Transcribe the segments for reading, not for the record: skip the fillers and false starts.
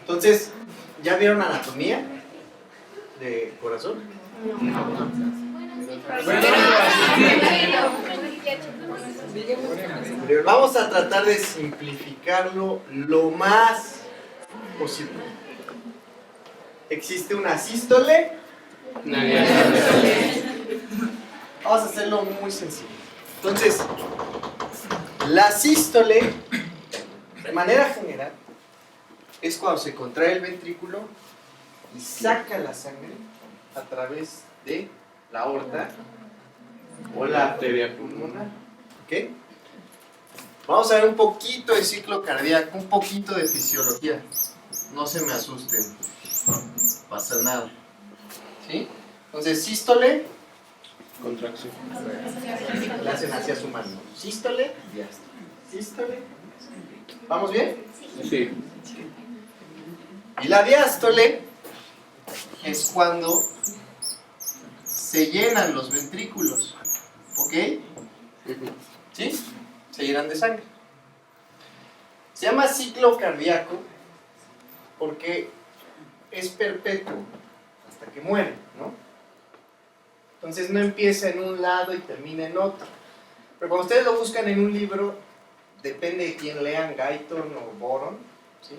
Entonces, ¿ya vieron anatomía de corazón? Vamos a tratar de simplificarlo lo más posible. Existe una sístole. Vamos a hacerlo muy sencillo. Entonces, la sístole, de manera general, es cuando se contrae el ventrículo y saca la sangre a través de la aorta o la arteria pulmonar. ¿Ok? Vamos a ver un poquito de ciclo cardíaco, un poquito de fisiología. No se me asusten, no pasa nada. ¿Sí? Entonces, sístole, Contracción. la hacen hacia su mano. Sístole, diástole. Sístole. ¿Vamos bien? Sí. Y la diástole es cuando se llenan los ventrículos. ¿Ok? ¿Sí? Se llenan de sangre. Se llama ciclo cardíaco porque es perpetuo hasta que muere, ¿no? Entonces no empieza en un lado y termina en otro. Pero cuando ustedes lo buscan en un libro, depende de quién lean, Guyton o Boron, ¿sí?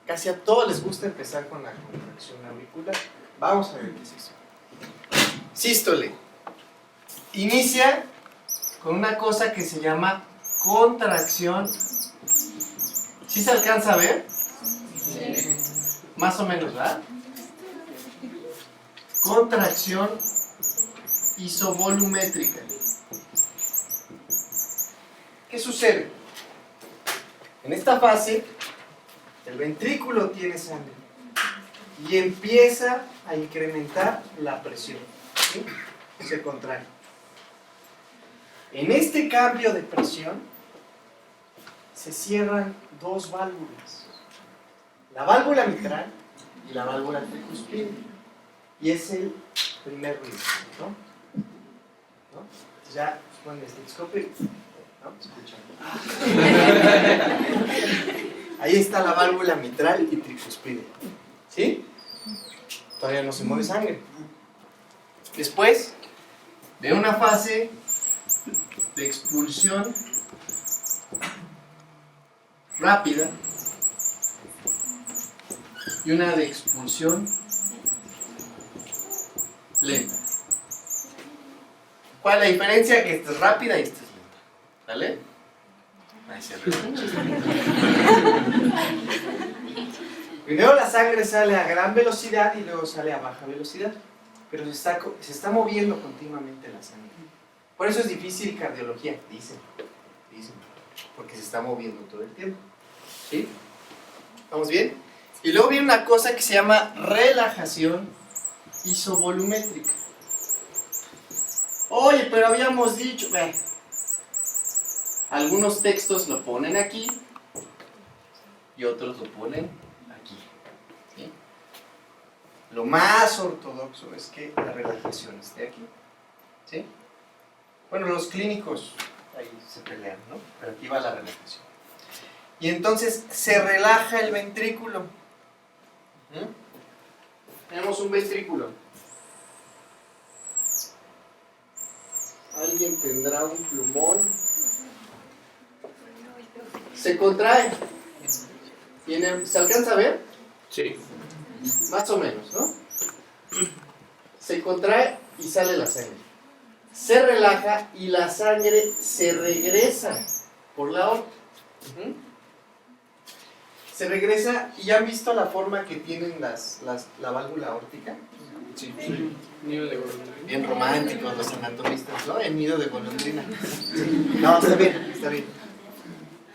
Casi a todos les gusta empezar con la contracción auricular. Vamos a ver qué es eso. Sístole. Inicia con una cosa que se llama contracción. ¿Sí se alcanza a ver? Sí. Más o menos, ¿verdad? Contracción isovolumétrica. ¿Qué sucede? En esta fase, el ventrículo tiene sangre y empieza a incrementar la presión. ¿Sí? Se contrae. En este cambio de presión se cierran dos válvulas, la válvula mitral y la válvula tricuspide, y es el primer ruido, ¿no? Entonces ya con el estetoscopio, ¿no? Escuchan. Ahí está la válvula mitral y tricuspide, ¿sí? Todavía no se mueve sangre. Después de una fase de expulsión rápida y una de expulsión lenta. ¿Cuál es la diferencia? Que esta es rápida y esta es lenta. ¿Vale? Ahí se ríe. Primero la sangre sale a gran velocidad y luego sale a baja velocidad. Pero se está moviendo continuamente la sangre. Por eso es difícil cardiología, dicen, porque se está moviendo todo el tiempo. ¿Sí? ¿Estamos bien? Y luego viene una cosa que se llama relajación isovolumétrica. Oye, pero habíamos dicho, algunos textos lo ponen aquí y otros lo ponen aquí. ¿Sí? Lo más ortodoxo es que la relajación esté aquí. ¿Sí? Bueno, los clínicos ahí se pelean, ¿no? Pero aquí va la relajación. Y entonces se relaja el ventrículo. Tenemos un ventrículo. ¿Alguien tendrá un plumón? Se contrae. ¿Se alcanza a ver? Sí. Más o menos, ¿no? Se contrae y sale la sangre. Se relaja y la sangre se regresa por la aorta. Se regresa y ya han visto la forma que tienen la válvula aórtica. Sí. Nido de golondrina. Bien románticos los anatomistas, ¿no? El nido de golondrina. No, está bien, está bien.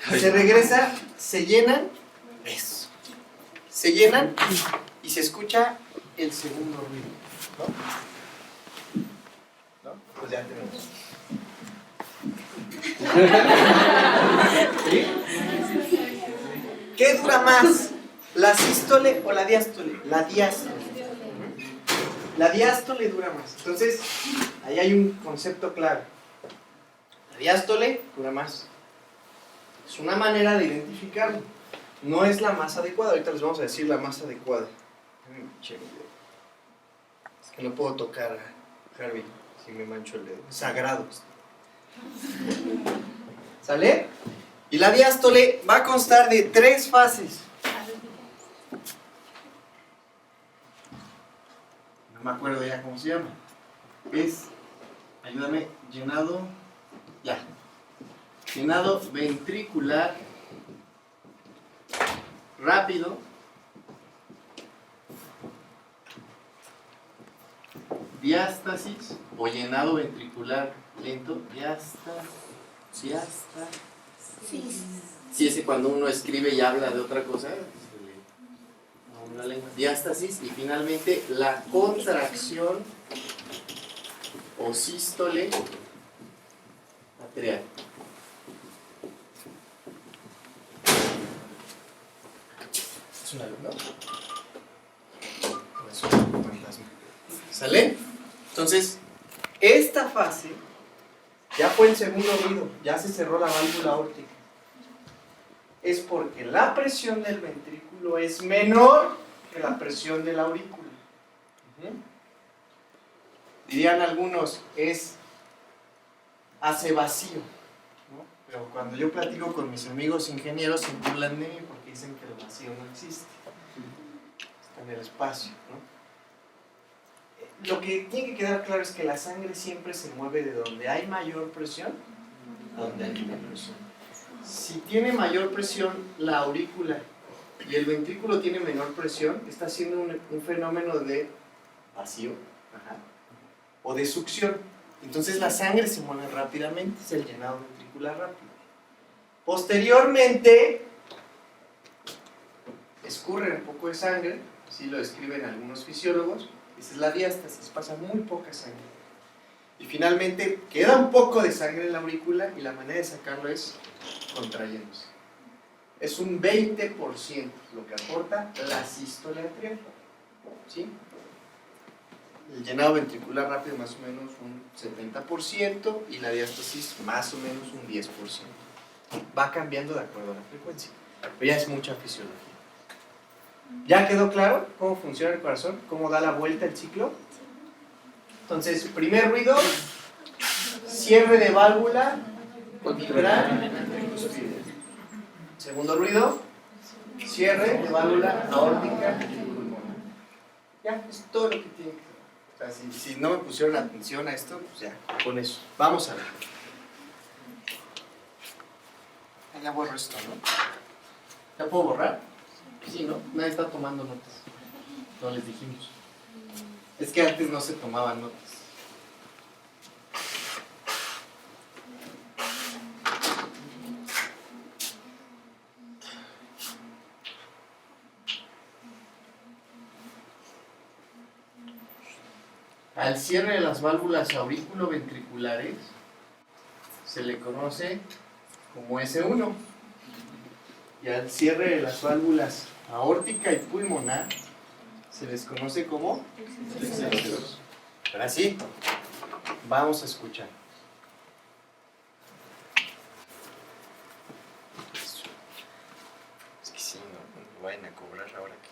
Se regresa, se llenan, eso. Se llenan y se escucha el segundo ruido, ¿no? ¿No? Pues ya tenemos. ¿Sí? ¿Qué dura más? ¿La sístole o la diástole? La diástole. La diástole dura más. Entonces, ahí hay un concepto claro. La diástole dura más. Es una manera de identificarlo. no es la más adecuada. Ahorita les vamos a decir la más adecuada. Es que no puedo tocar a Harvey si me mancho el dedo. Es sagrado. ¿Sale? Y la diástole va a constar de 3 fases. No me acuerdo ya cómo se llama. Es, ayúdame, llenado, ya. Llenado ventricular rápido, diástasis o llenado ventricular lento, diástasis. Sí, ese cuando uno escribe y habla de otra cosa, la lengua. Diástasis y finalmente la contracción o sístole atrial. ¿Es un alumno? ¿O es un fantasma? ¿Sale? Entonces, esta fase ya fue el segundo ruido, ya se cerró la válvula aórtica. Es porque la presión del ventrículo es menor que la presión de la aurícula. Dirían algunos, hace vacío, ¿no? Pero cuando yo platico con mis amigos ingenieros se burlan de mí porque dicen que el vacío no existe, está en el espacio, ¿no? Lo que tiene que quedar claro es que la sangre siempre se mueve de donde hay mayor presión a donde hay menor presión. Si tiene mayor presión la aurícula y el ventrículo tiene menor presión, está haciendo un fenómeno de vacío, o de succión. Entonces la sangre se mueve rápidamente, es el llenado ventricular rápido. Posteriormente, escurre un poco de sangre, así lo describen algunos fisiólogos, esa es la diástasis, pasa muy poca sangre. Y finalmente queda un poco de sangre en la aurícula y la manera de sacarlo es contrayéndose. Es un 20% lo que aporta la sístole atrial, ¿sí? El llenado ventricular rápido más o menos un 70% y la diástasis más o menos un 10%. Va cambiando de acuerdo a la frecuencia, pero ya es mucha fisiología. ¿Ya quedó claro cómo funciona el corazón? ¿Cómo da la vuelta el ciclo? Entonces, primer ruido, cierre de válvula mitral. Segundo ruido, cierre de válvula aórtica pulmonar. Ya, es todo lo que tiene que ser. O sea, si no me pusieron atención a esto, pues ya, con eso. Vamos a ver. Ya borro esto, ¿no? ¿Ya puedo borrar? Sí, ¿no? Nadie está tomando notas. No les dijimos. Es que antes no se tomaban notas. Al cierre de las válvulas aurículo-ventriculares se le conoce como S1 y al cierre de las válvulas aórtica y pulmonar se les conoce como S2. Ahora sí, vamos a escuchar. Es que si no vayan a cobrar ahora que...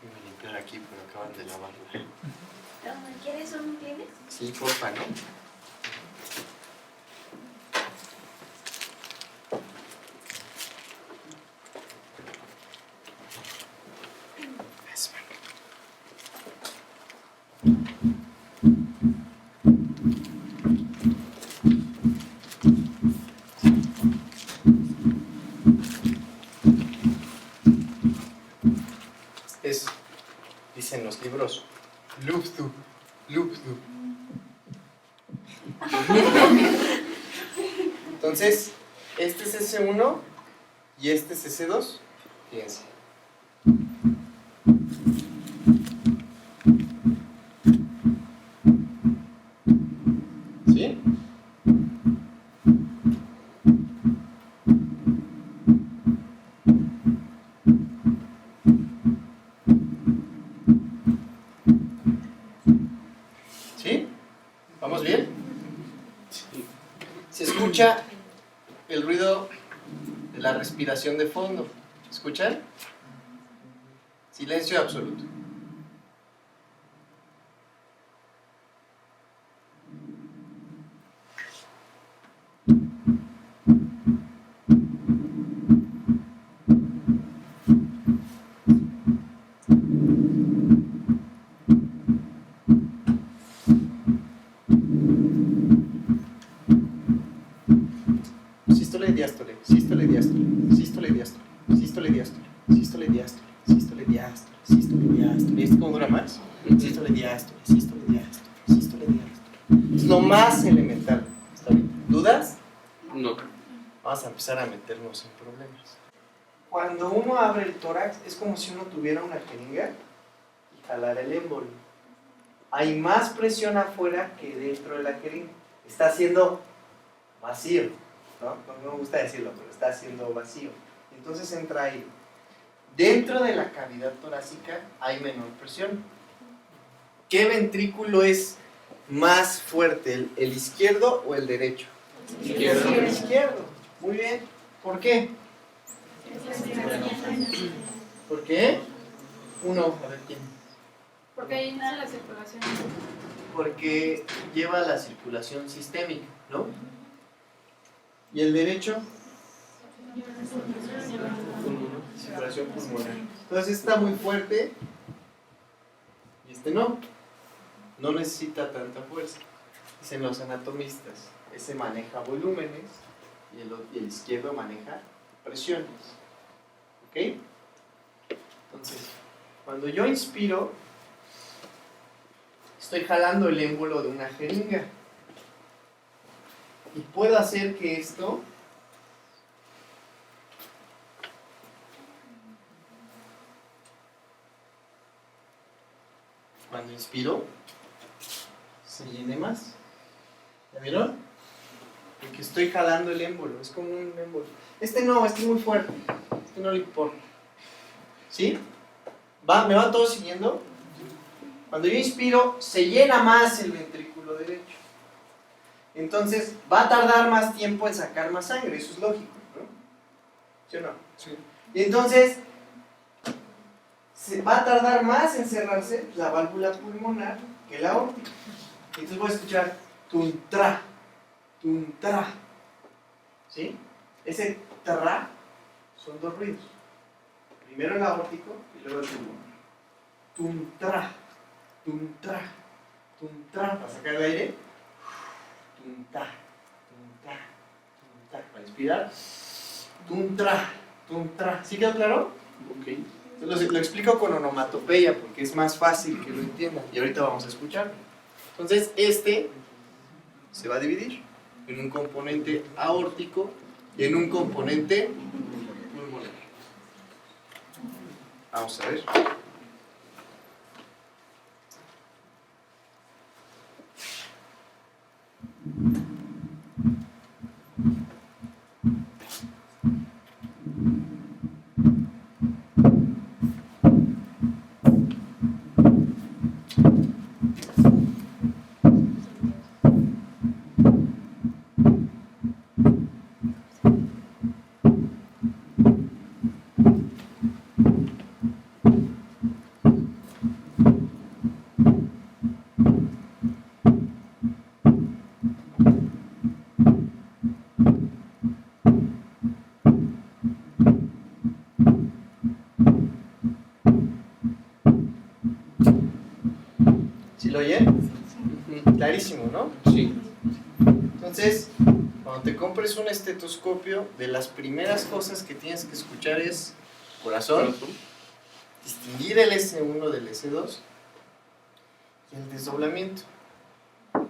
Voy a limpiar aquí, pero acaban de lavarla. ¿Quieres un tienes? Sí, porfa, ¿no? Dicen los libros, Luptu. Entonces, este es S1 y este es S2. Fíjense. ¿Sí? escucha el ruido de la respiración de fondo. ¿Escuchan? Silencio absoluto. Sístole y diástole, sístole y diástole, sístole y diástole, sístole y diástole, sístole y diástole, sístole y diástole, sístole y diástole. ¿Viste cómo dura más? Sístole y diástole, sístole y diástole, sístole y diástole. Es lo más elemental. ¿Está bien? ¿Dudas? No. Vamos a empezar a meternos en problemas. Cuando uno abre el tórax es como si uno tuviera una jeringa y jalara el émbolo. Hay más presión afuera que dentro de la jeringa. Está haciendo vacío, ¿no? No me gusta decirlo, pero está haciendo vacío. Entonces entra aire. Dentro de la cavidad torácica hay menor presión. ¿Qué ventrículo es más fuerte, el izquierdo o el derecho? Izquierdo. El izquierdo. Muy bien. ¿Por qué? ¿Por qué? Uno, a ver quién. Porque ahí inicia la circulación. Porque lleva la circulación sistémica, ¿no? ¿Y el derecho? Circulación pulmonar. Entonces está muy fuerte y este no. No necesita tanta fuerza. Dicen los anatomistas, ese maneja volúmenes y el izquierdo maneja presiones. ¿Ok? Entonces, cuando yo inspiro, estoy jalando el émbolo de una jeringa. Y puedo hacer que esto cuando inspiro se llene más. ¿Ya vieron? Porque estoy jalando el émbolo, es como un émbolo. Este no, este es muy fuerte. Este no le importa. ¿Sí? ¿Me va todo siguiendo? Cuando yo inspiro, se llena más el ventrículo derecho. Entonces, va a tardar más tiempo en sacar más sangre, eso es lógico, ¿no? ¿Sí o no? Sí. Y entonces, se va a tardar más en cerrarse la válvula pulmonar que la aórtica. Entonces voy a escuchar tuntra, tuntra. ¿Sí? Ese tra son dos ruidos. Primero el aórtico y luego el pulmonar. Tuntra, tuntra, tuntra. Para sacar el aire. Tuntra, tuntra, tuntra. Para inspirar. Tuntra, tuntra. ¿Sí quedó claro? Ok. Lo explico con onomatopeya porque es más fácil que lo entiendan. Y ahorita vamos a escucharlo. Entonces, este se va a dividir en un componente aórtico y en un componente pulmonar. Vamos a ver. ¿Sí lo oyen? Clarísimo, ¿no? Sí. Entonces, cuando te compres un estetoscopio, de las primeras cosas que tienes que escuchar es corazón, distinguir el S1 del S2 y el desdoblamiento.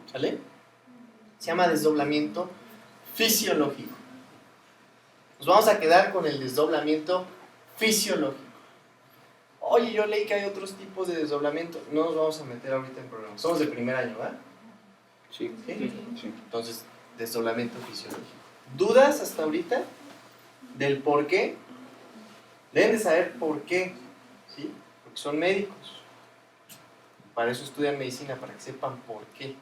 ¿Sale? Se llama desdoblamiento fisiológico. Nos vamos a quedar con el desdoblamiento fisiológico. Oye, yo leí que hay otros tipos de desdoblamiento. No nos vamos a meter ahorita en programas. Somos de primer año, ¿verdad? Sí. ¿Sí? Sí. Entonces, desdoblamiento fisiológico. ¿Dudas hasta ahorita del por qué? Deben de saber por qué, ¿sí? Porque son médicos. Para eso estudian medicina, para que sepan por qué.